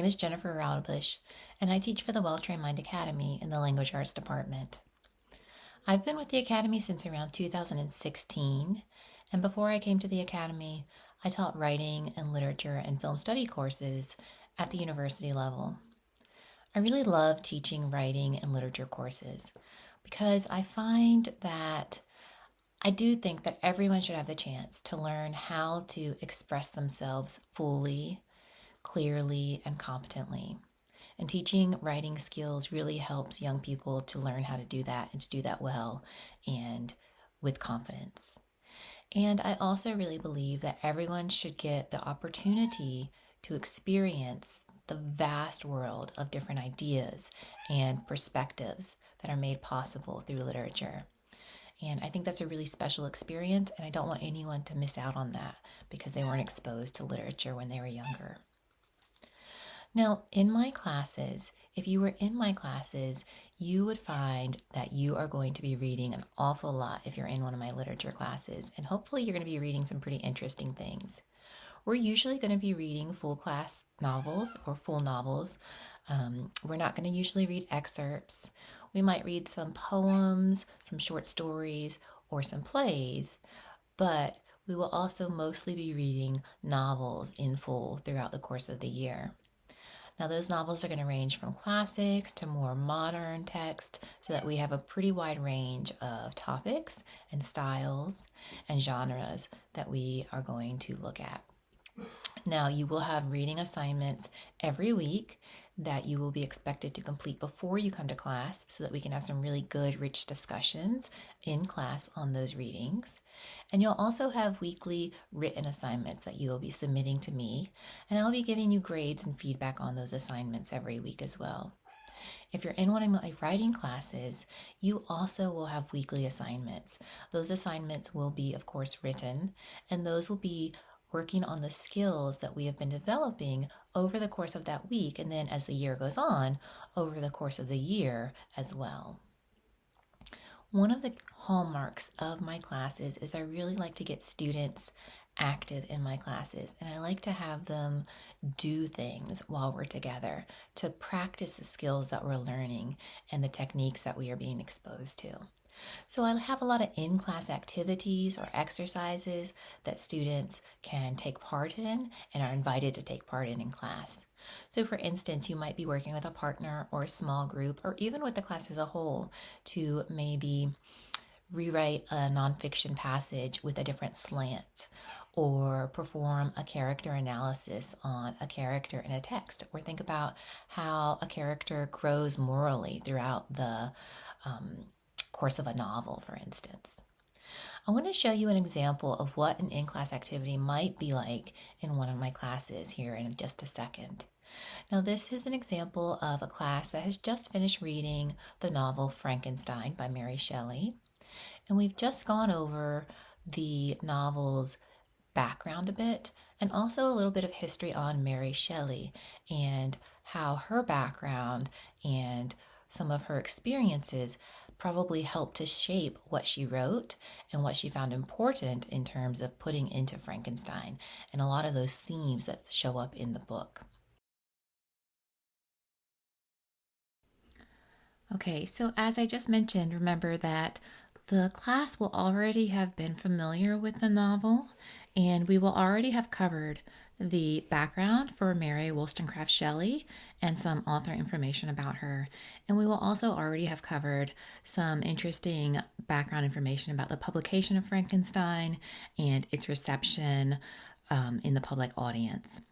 is Jennifer Roudabush, and I teach for the Well-Trained Mind Academy in the Language Arts Department. I've been with the Academy since around 2016, and before I came to the Academy, I taught writing and literature and film study courses at the university level. I really love teaching writing and literature courses because I find that I do think that everyone should have the chance to learn how to express themselves fully, clearly, and competently. And teaching writing skills really helps young people to learn how to do that and to do that well and with confidence. And I also really believe that everyone should get the opportunity to experience the vast world of different ideas and perspectives that are made possible through literature. And I think that's a really special experience, and I don't want anyone to miss out on that because they weren't exposed to literature when they were younger. Now, in my classes, if you were in my classes, you would find that you are going to be reading an awful lot if you're in one of my literature classes, and hopefully you're going to be reading some pretty interesting things. We're usually going to be reading full class novels or full novels. We're not going to usually read excerpts. We might read some poems, some short stories, or some plays, but we will also mostly be reading novels in full throughout the course of the year. Now, those novels are going to range from classics to more modern text so that we have a pretty wide range of topics and styles and genres that we are going to look at. Now, you will have reading assignments every week that you will be expected to complete before you come to class so that we can have some really good, rich discussions in class on those readings. And you'll also have weekly written assignments that you will be submitting to me, and I'll be giving you grades and feedback on those assignments every week as well. If you're in one of my writing classes, you also will have weekly assignments. Those assignments will be, of course, written, and those will be working on the skills that we have been developing over the course of that week, and then as the year goes on, over the course of the year as well. One of the hallmarks of my classes is I really like to get students active in my classes, and I like to have them do things while we're together to practice the skills that we're learning and the techniques that we are being exposed to. So I have a lot of in-class activities or exercises that students can take part in and are invited to take part in class. So for instance, you might be working with a partner or a small group or even with the class as a whole to maybe rewrite a nonfiction passage with a different slant, or perform a character analysis on a character in a text, or think about how a character grows morally throughout the course of a novel, for instance. I want to show you an example of what an in-class activity might be like in one of my classes here in just a second. Now, this is an example of a class that has just finished reading the novel Frankenstein by Mary Shelley. And we've just gone over the novel's background a bit and also a little bit of history on Mary Shelley and how her background and some of her experiences probably helped to shape what she wrote and what she found important in terms of putting into Frankenstein and a lot of those themes that show up in the book. Okay, so as I just mentioned, remember that the class will already have been familiar with the novel, and we will already have covered the background for Mary Wollstonecraft Shelley and some author information about her. And we will also already have covered some interesting background information about the publication of Frankenstein and its reception in the public audience.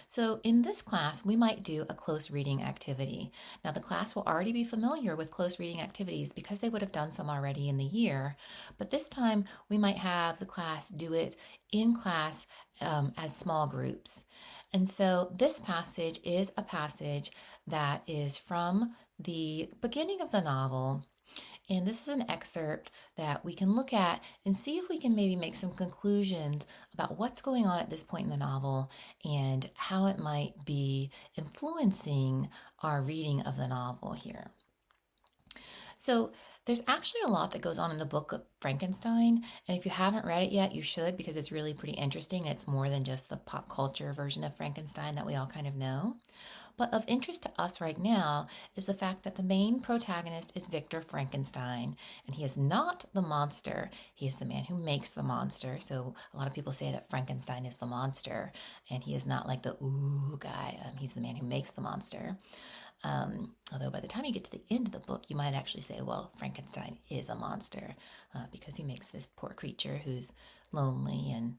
So in this class, we might do a close reading activity. Now the class will already be familiar with close reading activities because they would have done some already in the year, but this time we might have the class do it in class as small groups. And so this passage is a passage that is from the beginning of the novel. And this is an excerpt that we can look at and see if we can maybe make some conclusions about what's going on at this point in the novel and how it might be influencing our reading of the novel here. So There's actually a lot that goes on in the book of Frankenstein, and if you haven't read it yet, you should because it's really pretty interesting. It's more than just the pop culture version of Frankenstein that we all kind of know. But of interest to us right now is the fact that the main protagonist is Victor Frankenstein, and he is not the monster. He is the man who makes the monster. So a lot of people say that Frankenstein is the monster, and he is not like the ooh guy. He's the man who makes the monster. Although by the time you get to the end of the book, you might actually say, well, Frankenstein is a monster because he makes this poor creature who's lonely and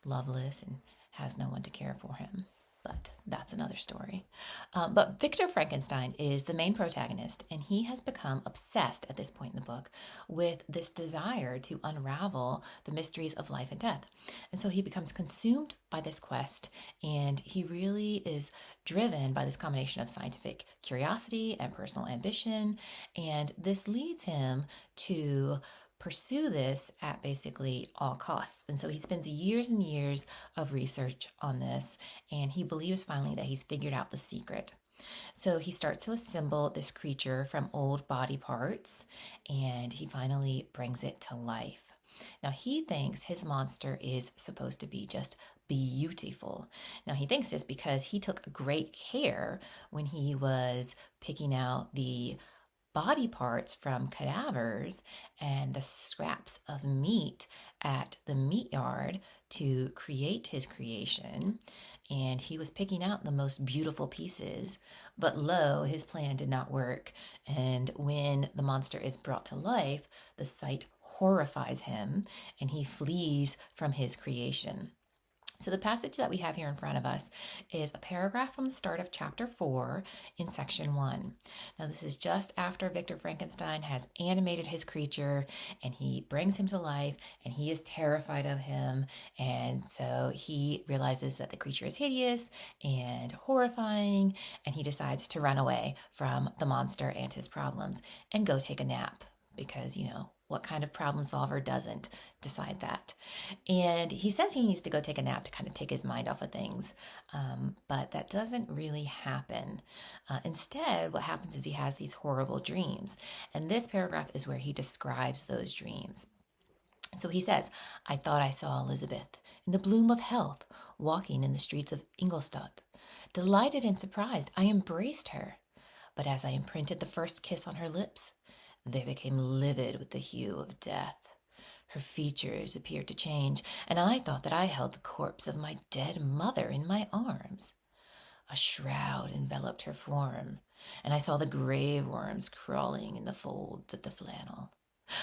loveless and has no one to care for him. But that's another story. But Victor Frankenstein is the main protagonist, and he has become obsessed at this point in the book with this desire to unravel the mysteries of life and death. And so he becomes consumed by this quest, and he really is driven by this combination of scientific curiosity and personal ambition. And this leads him to pursue this at basically all costs. And so he spends years and years of research on this, and he believes finally that he's figured out the secret. So he starts to assemble this creature from old body parts, and he finally brings it to life. Now, he thinks his monster is supposed to be just beautiful. Now, he thinks this because he took great care when he was picking out the body parts from cadavers and the scraps of meat at the meat yard to create his creation. And he was picking out the most beautiful pieces, but lo, his plan did not work. And when the monster is brought to life, the sight horrifies him and he flees from his creation. So the passage that we have here in front of us is a paragraph from the start of chapter 4 in section 1. Now this is just after Victor Frankenstein has animated his creature and he brings him to life and he is terrified of him. And so he realizes that the creature is hideous and horrifying, and he decides to run away from the monster and his problems and go take a nap because, what kind of problem solver doesn't decide that? And he says he needs to go take a nap to kind of take his mind off of things, but that doesn't really happen. Instead, what happens is he has these horrible dreams, and this paragraph is where he describes those dreams. So he says, I thought I saw Elizabeth in the bloom of health, walking in the streets of Ingolstadt. Delighted and surprised, I embraced her. But as I imprinted the first kiss on her lips, they became livid with the hue of death. Her features appeared to change, and I thought that I held the corpse of my dead mother in my arms. A shroud enveloped her form, and I saw the grave worms crawling in the folds of the flannel.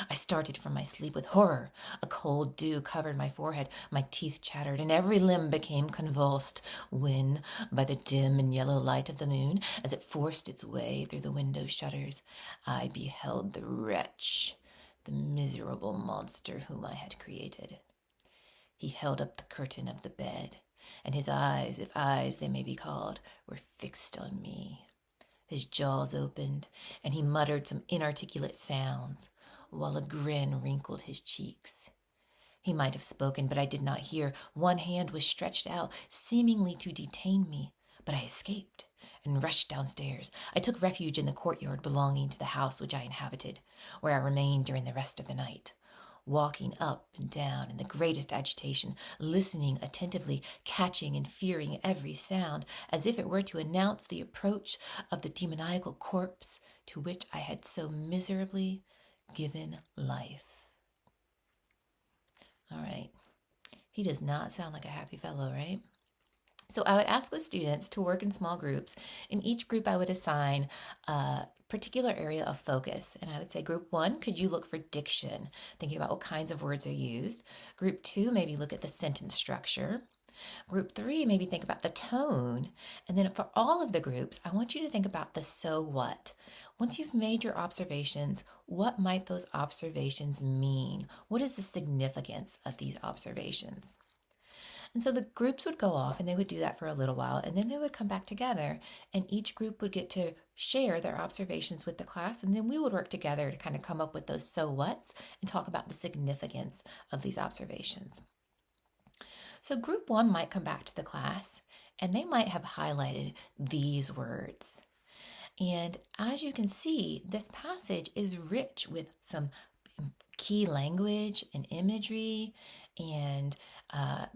I started from my sleep with horror. A cold dew covered my forehead, my teeth chattered, and every limb became convulsed when, by the dim and yellow light of the moon, as it forced its way through the window shutters, I beheld the wretch, the miserable monster whom I had created. He held up the curtain of the bed, and his eyes, if eyes they may be called, were fixed on me. His jaws opened, and he muttered some inarticulate sounds, while a grin wrinkled his cheeks. He might have spoken, but I did not hear. One hand was stretched out, seemingly to detain me, but I escaped and rushed downstairs. I took refuge in the courtyard belonging to the house which I inhabited, where I remained during the rest of the night, walking up and down in the greatest agitation, listening attentively, catching and fearing every sound, as if it were to announce the approach of the demoniacal corpse to which I had so miserably given life. All right. He does not sound like a happy fellow, right? So I would ask the students to work in small groups. In each group, I would assign a particular area of focus. And I would say, group 1, could you look for diction, thinking about what kinds of words are used? Group 2, maybe look at the sentence structure. Group 3, maybe think about the tone. And then for all of the groups, I want you to think about the so what. Once you've made your observations, what might those observations mean? What is the significance of these observations? And so the groups would go off and they would do that for a little while, and then they would come back together, and each group would get to share their observations with the class, and then we would work together to kind of come up with those so whats and talk about the significance of these observations. So group 1 might come back to the class, and they might have highlighted these words. And as you can see, this passage is rich with some key language and imagery, and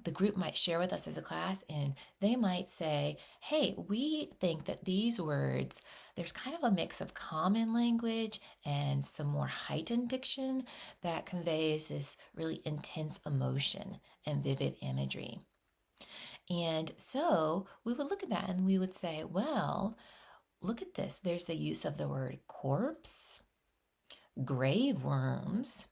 the group might share with us as a class, and they might say, hey, we think that these words, there's kind of a mix of common language and some more heightened diction that conveys this really intense emotion and vivid imagery. And so we would look at that and we would say, well, look at this. There's the use of the word corpse, grave worms,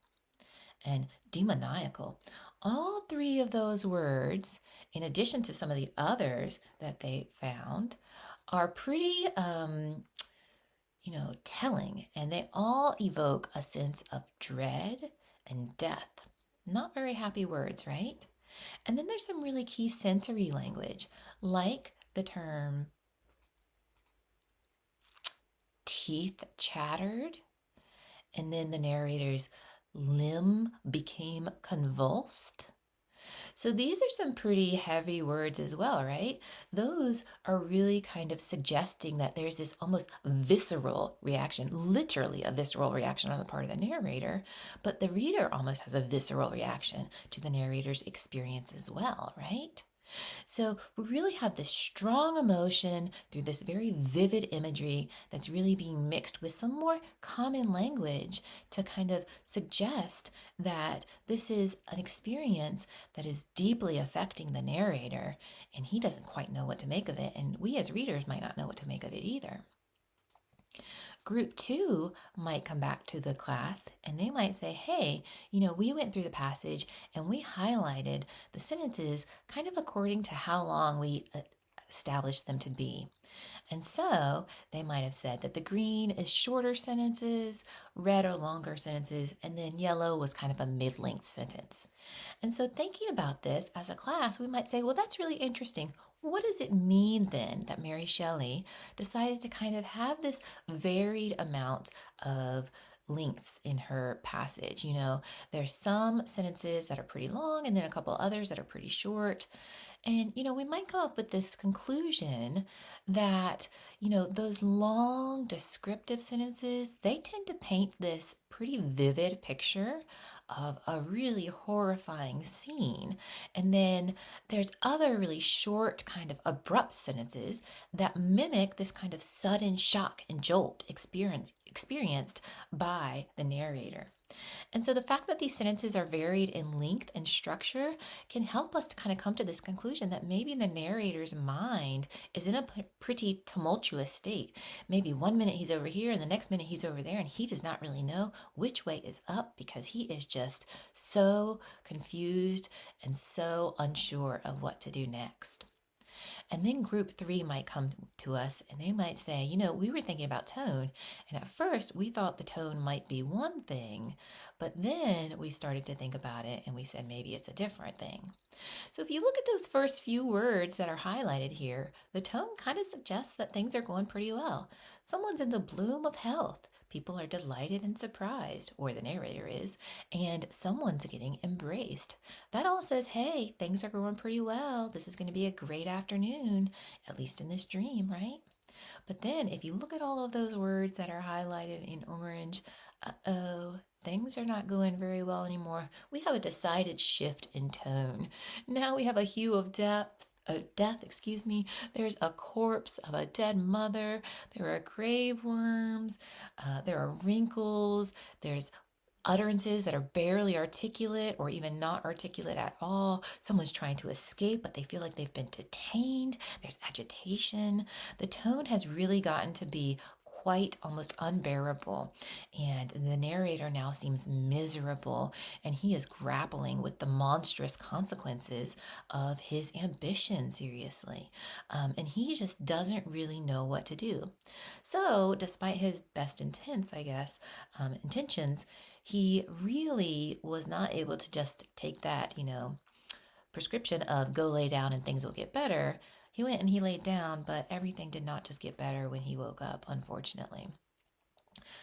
and demoniacal. All three of those words, in addition to some of the others that they found, are pretty, telling, and they all evoke a sense of dread and death. Not very happy words, right? And then there's some really key sensory language, like the term teeth chattered, and then the narrator's limb became convulsed. So these are some pretty heavy words as well, right? Those are really kind of suggesting that there's this almost visceral reaction, literally a visceral reaction on the part of the narrator, but the reader almost has a visceral reaction to the narrator's experience as well, right? So we really have this strong emotion through this very vivid imagery that's really being mixed with some more common language to kind of suggest that this is an experience that is deeply affecting the narrator, and he doesn't quite know what to make of it, and we as readers might not know what to make of it either. Group 2 might come back to the class and they might say, hey, we went through the passage and we highlighted the sentences kind of according to how long we established them to be. And so they might have said that the green is shorter sentences, red are longer sentences, and then yellow was kind of a mid-length sentence. And so thinking about this as a class, we might say, well, that's really interesting. What does it mean then that Mary Shelley decided to kind of have this varied amount of lengths in her passage? There's some sentences that are pretty long and then a couple others that are pretty short. And, we might come up with this conclusion that, those long descriptive sentences, they tend to paint this pretty vivid picture of a really horrifying scene. And then there's other really short, kind of abrupt sentences that mimic this kind of sudden shock and jolt experienced by the narrator. And so the fact that these sentences are varied in length and structure can help us to kind of come to this conclusion that maybe the narrator's mind is in a pretty tumultuous state. Maybe one minute he's over here and the next minute he's over there, and he does not really know which way is up because he is just so confused and so unsure of what to do next. And then group 3 might come to us and they might say, we were thinking about tone. And at first we thought the tone might be one thing, but then we started to think about it and we said maybe it's a different thing. So if you look at those first few words that are highlighted here, the tone kind of suggests that things are going pretty well. Someone's in the bloom of health. People are delighted and surprised, or the narrator is, and someone's getting embraced. That all says, hey, things are going pretty well. This is going to be a great afternoon, at least in this dream, right? But then if you look at all of those words that are highlighted in orange, things are not going very well anymore. We have a decided shift in tone. Now we have a hue of death. There's a corpse of a dead mother. There are grave worms. There are wrinkles. There's utterances that are barely articulate or even not articulate at all. Someone's trying to escape, but they feel like they've been detained. There's agitation. The tone has really gotten to be quite almost unbearable. And the narrator now seems miserable, and he is grappling with the monstrous consequences of his ambition, seriously. And he just doesn't really know what to do. So, despite his best intentions, he really was not able to just take that, prescription of go lay down and things will get better. He went and he laid down, but everything did not just get better when he woke up, unfortunately.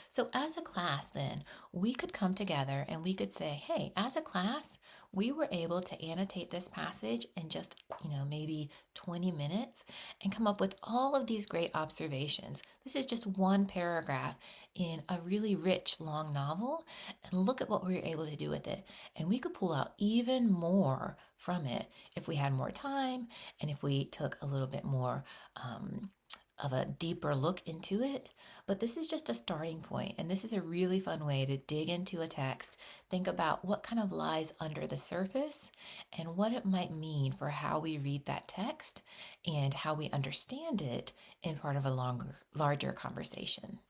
So, as a class, then, we could come together and we could say, hey, as a class, we were able to annotate this passage in just, maybe 20 minutes and come up with all of these great observations. This is just one paragraph in a really rich, long novel. And look at what we were able to do with it. And we could pull out even more from it if we had more time and if we took a little bit more. Of a deeper look into it, but this is just a starting point, and this is a really fun way to dig into a text, think about what kind of lies under the surface and what it might mean for how we read that text and how we understand it in part of a larger conversation.